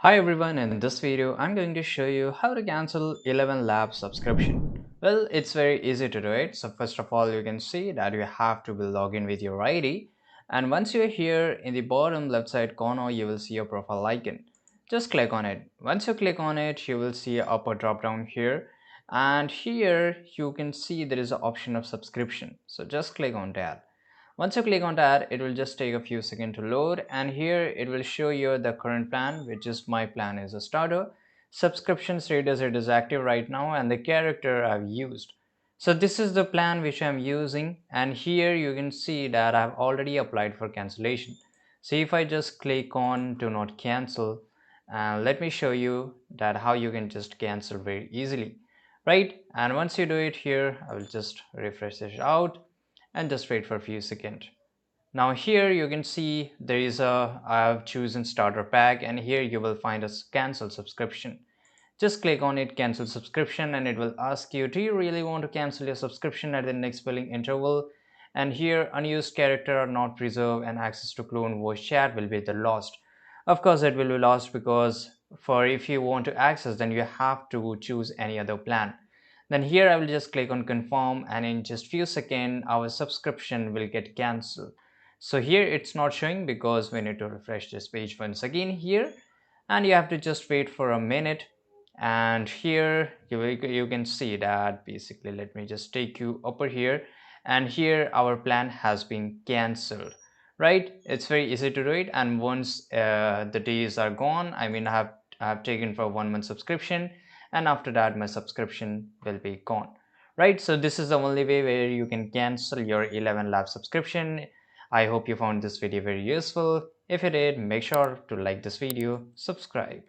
Hi everyone, in this video I'm going to show you how to cancel Elevenlabs subscription. Well, it's very easy to do it. So first of all, you can see that you have to be logged in with your ID, and once you're here in the bottom left side corner you will see your profile icon. Just click on it. Once you click on it you will see an upper drop down here, and here you can see there is an option of subscription. So just click on that. Once you click on that, it will just take a few seconds to load, and here it will show you the current plan, which is my plan is a starter. Subscription status, it is active right now, and the character I've used. So this is the plan which I'm using, and here you can see that I've already applied for cancellation. So if I just click on do not cancel, let me show you that how you can just cancel very easily, right? And once you do it here, I will just refresh this out and just wait for a few seconds. Now here you can see there is a I've chosen starter pack, and here you will find a cancel subscription. Just click on it, cancel subscription, and it will ask you, do you really want to cancel your subscription at the next billing interval? And here unused character are not preserved and access to clone voice chat will be the lost. Of course it will be lost because for if you want to access, then you have to choose any other plan. Then here I will just click on confirm, and in just few seconds our subscription will get cancelled. So here it's not showing because we need to refresh this page once again here, and you have to just wait for a minute. And here you can see that basically, let me just take you upper here, and here our plan has been cancelled, right? It's very easy to do it, and once the days are gone, I have taken for 1 month subscription, and after that my subscription will be gone, right? So this is the only way where you can cancel your Elevenlabs subscription. I hope you found this video very useful. If you did, make sure to like this video, subscribe.